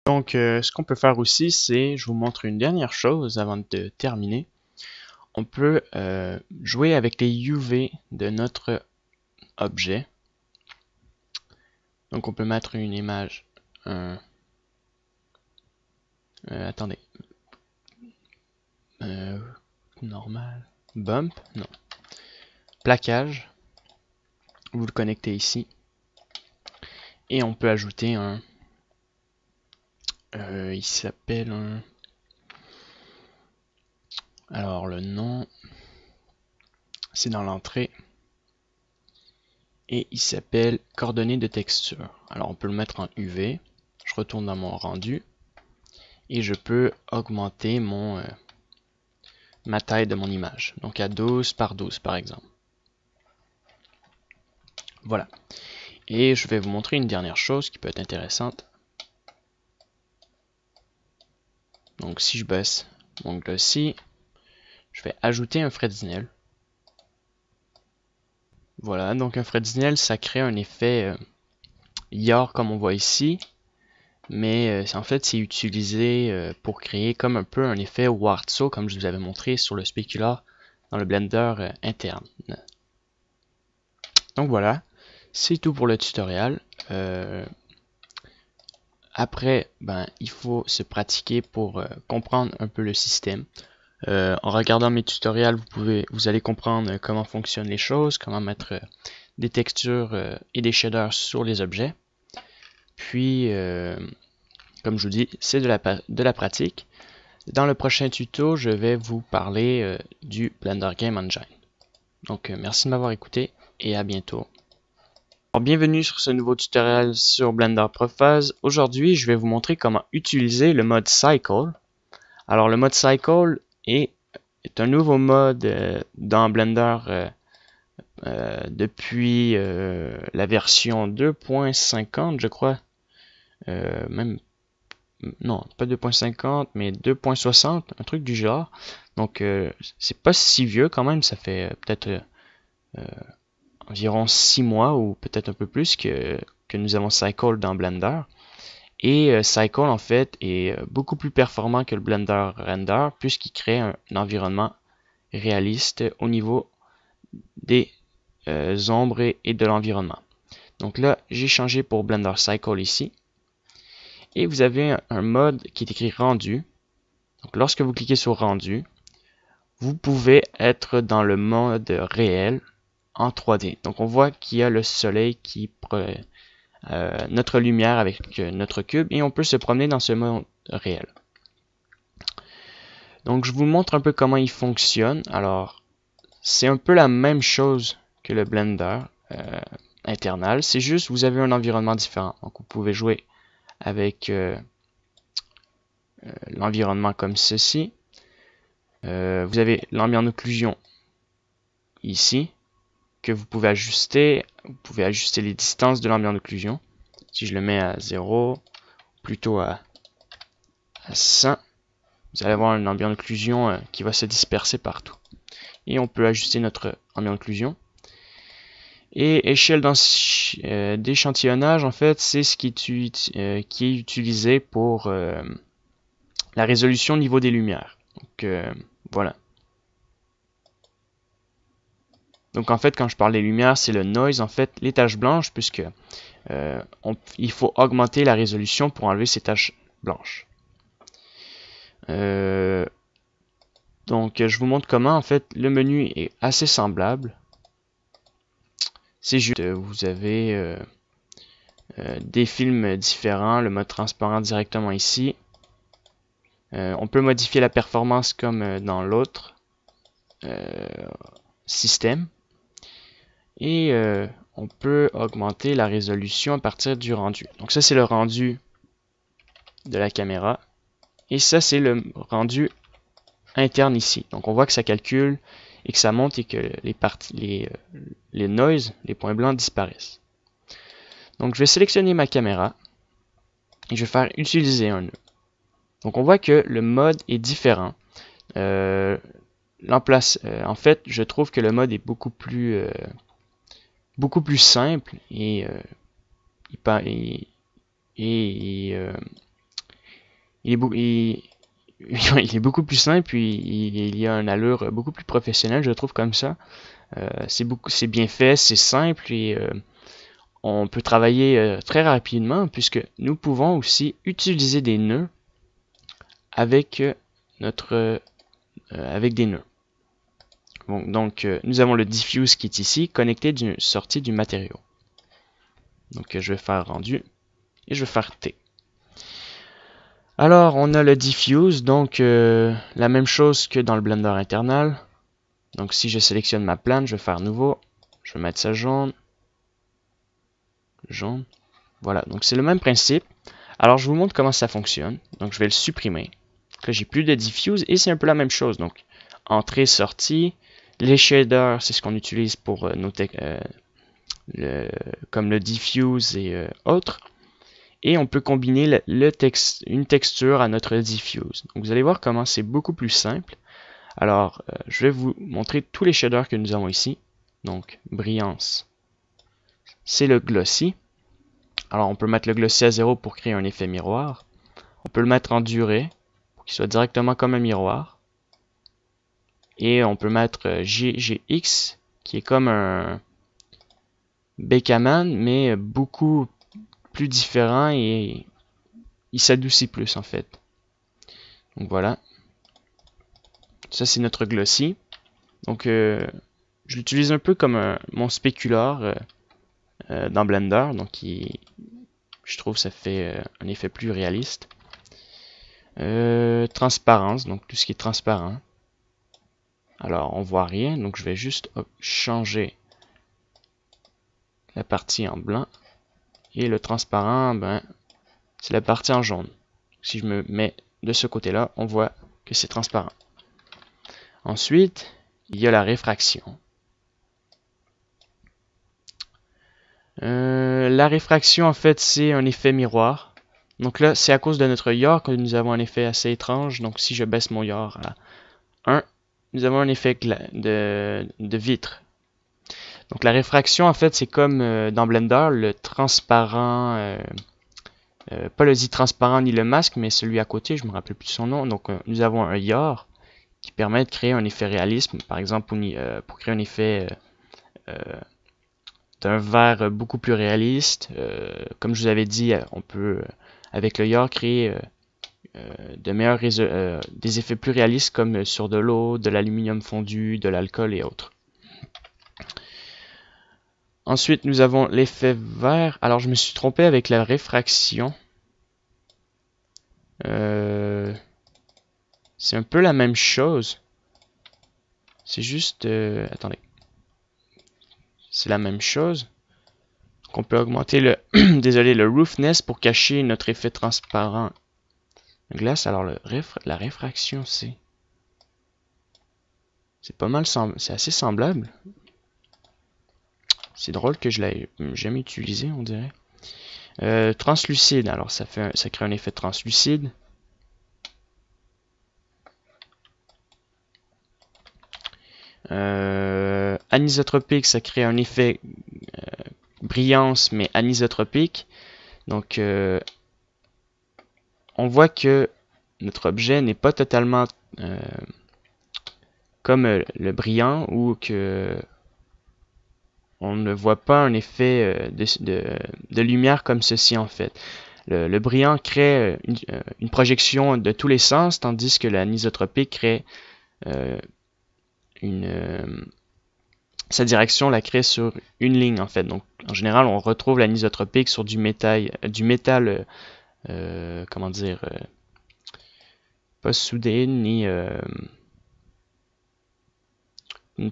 Donc, ce qu'on peut faire aussi, c'est, je vous montre une dernière chose avant de terminer. On peut jouer avec les UV de notre objet. Donc, on peut mettre une image, attendez, normal, bump, non, plaquage. Vous le connectez ici. Et on peut ajouter un, il s'appelle un, alors le nom, c'est dans l'entrée. Et il s'appelle coordonnées de texture. Alors on peut le mettre en UV. Je retourne dans mon rendu. Et je peux augmenter ma taille de mon image. Donc à 12 par 12 par exemple. Voilà. Et je vais vous montrer une dernière chose qui peut être intéressante. Donc si je baisse mon glossy, je vais ajouter un Fresnel. Voilà, donc un Fresnel, ça crée un effet Yar comme on voit ici. Mais en fait, c'est utilisé pour créer comme un peu un effet Warzo, comme je vous avais montré sur le spécular dans le Blender interne. Donc voilà, c'est tout pour le tutoriel. Après, il faut se pratiquer pour comprendre un peu le système. En regardant mes tutoriels, vous allez comprendre comment fonctionnent les choses, comment mettre des textures et des shaders sur les objets. Puis, comme je vous dis, c'est de la pratique. Dans le prochain tuto, je vais vous parler du Blender Game Engine. Donc, merci de m'avoir écouté et à bientôt. Alors, bienvenue sur ce nouveau tutoriel sur Blender Prophase. Aujourd'hui, je vais vous montrer comment utiliser le mode Cycle. Alors, le mode Cycle est un nouveau mode dans Blender depuis la version 2.50, je crois. Même non, pas 2.50, mais 2.60, un truc du genre. Donc, c'est pas si vieux quand même, ça fait peut-être environ 6 mois ou peut-être un peu plus que nous avons Cycle dans Blender. Et Cycle, en fait, est beaucoup plus performant que le Blender Render puisqu'il crée un environnement réaliste au niveau des ombres et de l'environnement. Donc là, j'ai changé pour Blender Cycle ici. Et vous avez un mode qui est écrit rendu. Donc lorsque vous cliquez sur rendu, vous pouvez être dans le mode réel en 3D. Donc on voit qu'il y a le soleil qui notre lumière avec notre cube et on peut se promener dans ce mode réel. Donc je vous montre un peu comment il fonctionne. Alors c'est un peu la même chose que le Blender internal. C'est juste vous avez un environnement différent. Donc vous pouvez jouer avec l'environnement comme ceci. Vous avez l'ambiance d'occlusion ici que vous pouvez ajuster. Vous pouvez ajuster les distances de l'ambiance d'occlusion. Si je le mets à 0, plutôt à 100, vous allez avoir une ambiance d'occlusion qui va se disperser partout. Et on peut ajuster notre ambiance d'occlusion. Et échelle d'échantillonnage, en fait, c'est ce qui est utilisé pour la résolution au niveau des lumières. Donc, voilà. Donc, en fait, quand je parle des lumières, c'est le noise, en fait, les taches blanches, puisque il faut augmenter la résolution pour enlever ces taches blanches. Donc, je vous montre comment, en fait, le menu est assez semblable. C'est juste, vous avez des films différents, le mode transparent directement ici. On peut modifier la performance comme dans l'autre système. Et on peut augmenter la résolution à partir du rendu. Donc ça, c'est le rendu de la caméra. Et ça, c'est le rendu interne ici. Donc on voit que ça calcule et que ça monte et que les noise, les points blancs disparaissent. Donc je vais sélectionner ma caméra et je vais faire utiliser un nœud. Donc on voit que le mode est différent. En fait, je trouve que le mode est beaucoup plus simple et il est beaucoup plus simple, puis il y a une allure beaucoup plus professionnelle, je trouve, comme ça. C'est bien fait, c'est simple et on peut travailler très rapidement puisque nous pouvons aussi utiliser des nœuds avec avec des nœuds. Bon, donc nous avons le diffuse qui est ici, connecté d'une sortie du matériau. Donc je vais faire rendu et je vais faire T. Alors on a le diffuse, donc la même chose que dans le Blender internal. Donc si je sélectionne ma plane, je vais faire nouveau, je vais mettre ça jaune, jaune. Voilà, donc c'est le même principe. Alors je vous montre comment ça fonctionne. Donc je vais le supprimer. Là j'ai plus de diffuse et c'est un peu la même chose. Donc entrée, sortie. Les shaders, c'est ce qu'on utilise pour comme le diffuse et autres. Et on peut combiner une texture à notre diffuse. Donc vous allez voir comment c'est beaucoup plus simple. Alors je vais vous montrer tous les shaders que nous avons ici. Donc brillance, c'est le glossy. Alors on peut mettre le glossy à 0 pour créer un effet miroir. On peut le mettre en durée pour qu'il soit directement comme un miroir. Et on peut mettre GGX qui est comme un Bakeman mais beaucoup plus différent et il s'adoucit plus en fait. Donc voilà. Ça c'est notre glossy. Donc je l'utilise un peu comme mon spécular dans Blender. Donc je trouve que ça fait un effet plus réaliste. Transparence, donc tout ce qui est transparent. Alors on voit rien, donc je vais juste changer la partie en blanc. Et le transparent, ben, c'est la partie en jaune. Si je me mets de ce côté-là, on voit que c'est transparent. Ensuite, il y a la réfraction. La réfraction, en fait, c'est un effet miroir. Donc là, c'est à cause de notre yaw que nous avons un effet assez étrange. Donc si je baisse mon yaw à 1, nous avons un effet de vitre. Donc la réfraction, en fait, c'est comme dans Blender, le transparent, pas le Z transparent ni le masque, mais celui à côté, je me rappelle plus son nom. Donc nous avons un yaw qui permet de créer un effet réalisme, par exemple pour créer un effet d'un vert beaucoup plus réaliste. Comme je vous avais dit, on peut avec le yaw créer des effets plus réalistes comme sur de l'eau, de l'aluminium fondu, de l'alcool et autres. Ensuite, nous avons l'effet vert. Alors, je me suis trompé avec la réfraction. C'est un peu la même chose. C'est juste... attendez. C'est la même chose. Donc, on peut augmenter le... désolé, le roughness pour cacher notre effet transparent glace. Alors, la réfraction, c'est pas mal... C'est assez semblable. C'est drôle que je l'ai jamais utilisé, on dirait. Translucide, alors ça crée un effet translucide. Anisotropique, ça crée un effet brillance mais anisotropique. Donc on voit que notre objet n'est pas totalement comme le brillant ou que on ne voit pas un effet de lumière comme ceci en fait. Le brillant crée une projection de tous les sens, tandis que l'anisotropique crée sa direction la crée sur une ligne en fait. Donc en général, on retrouve l'anisotropique sur du métal, comment dire, pas soudé ni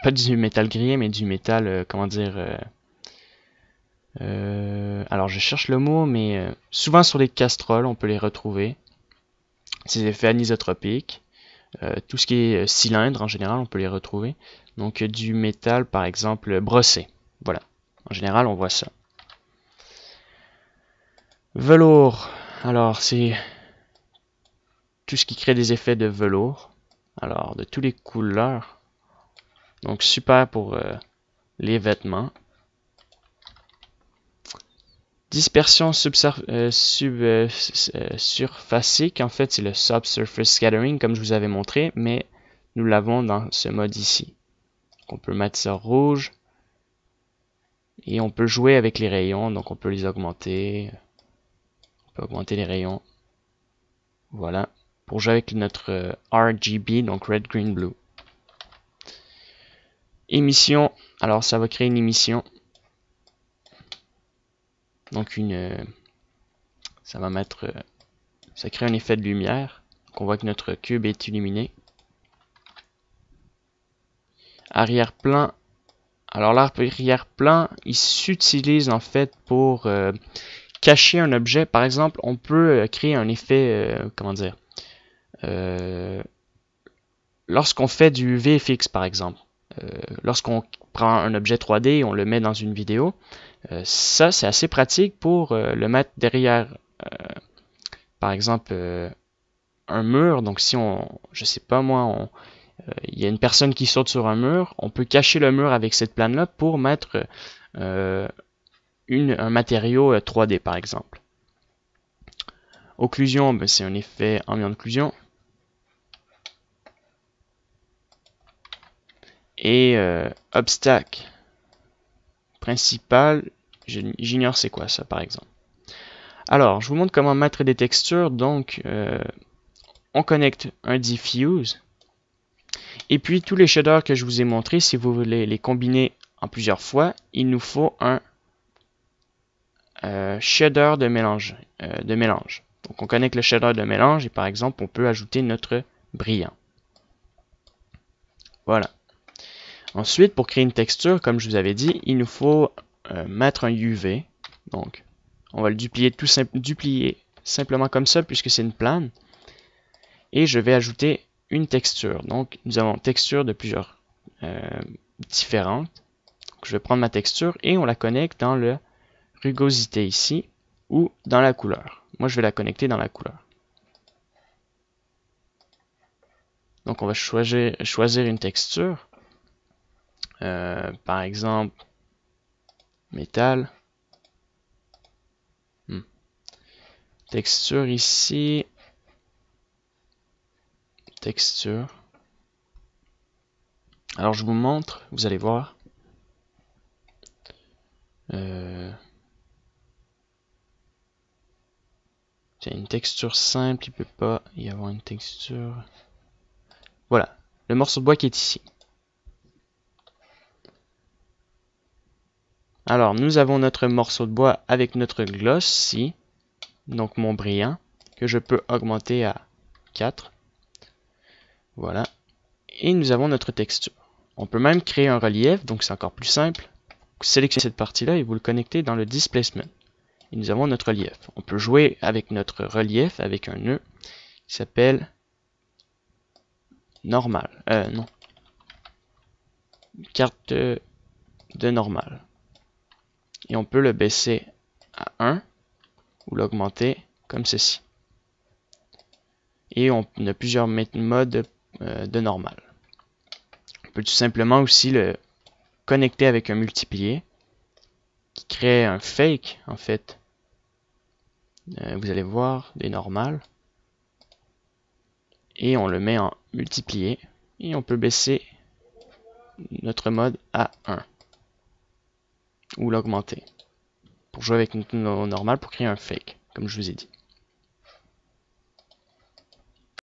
pas du métal grillé, mais du métal, comment dire. Alors je cherche le mot, mais souvent sur les casseroles, on peut les retrouver. Ces effets anisotropiques. Tout ce qui est cylindre, en général, on peut les retrouver. Donc du métal, par exemple, brossé. Voilà. En général, on voit ça. Velours. Alors, c'est tout ce qui crée des effets de velours. Alors, de toutes les couleurs. Donc, super pour les vêtements. Dispersion surfacique, en fait, c'est le subsurface scattering, comme je vous avais montré, mais nous l'avons dans ce mode ici. On peut mettre ça rouge, et on peut jouer avec les rayons, donc on peut les augmenter. On peut augmenter les rayons. Voilà, pour jouer avec notre RGB, donc Red, Green, Blue. Émission, alors ça va créer une émission. Donc ça va mettre, ça crée un effet de lumière. Donc on voit que notre cube est illuminé. Arrière-plan. Alors l'arrière-plan, il s'utilise en fait pour cacher un objet. Par exemple, on peut créer un effet, comment dire, lorsqu'on fait du VFX par exemple. Lorsqu'on prend un objet 3D et on le met dans une vidéo, ça c'est assez pratique pour le mettre derrière, par exemple, un mur. Donc si je sais pas moi, il y a une personne qui saute sur un mur, on peut cacher le mur avec cette plane là pour mettre un matériau 3D par exemple. Occlusion, ben, c'est un effet ambient d'occlusion. Et obstacle principal, j'ignore c'est quoi ça par exemple. Alors, je vous montre comment mettre des textures. Donc, on connecte un diffuse. Et puis, tous les shaders que je vous ai montrés, si vous voulez les combiner en plusieurs fois, il nous faut un shader de mélange, Donc, on connecte le shader de mélange et par exemple, on peut ajouter notre brillant. Voilà. Ensuite, pour créer une texture, comme je vous avais dit, il nous faut mettre un UV. Donc, on va le duplier simplement comme ça puisque c'est une plane. Et je vais ajouter une texture. Donc, nous avons une texture de plusieurs différentes. Donc, je vais prendre ma texture et on la connecte dans le rugosité ici ou dans la couleur. Moi, je vais la connecter dans la couleur. Donc, on va choisir une texture. Par exemple, métal. Texture ici. Texture. Alors, je vous montre, vous allez voir. C'est une texture simple, il ne peut pas y avoir une texture. Voilà, le morceau de bois qui est ici. Alors, nous avons notre morceau de bois avec notre gloss ici, donc mon brillant, que je peux augmenter à 4. Voilà. Et nous avons notre texture. On peut même créer un relief, donc c'est encore plus simple. Vous sélectionnez cette partie-là et vous le connectez dans le displacement. Et nous avons notre relief. On peut jouer avec notre relief avec un nœud qui s'appelle normal. Non. Carte de normal. Et on peut le baisser à 1 ou l'augmenter comme ceci. Et on a plusieurs modes de normal. On peut tout simplement aussi le connecter avec un multiplier qui crée un fake en fait. Vous allez voir des normales. Et on le met en multiplier. Et on peut baisser notre mode à 1. Ou l'augmenter. Pour jouer avec nos normales pour créer un fake, comme je vous ai dit.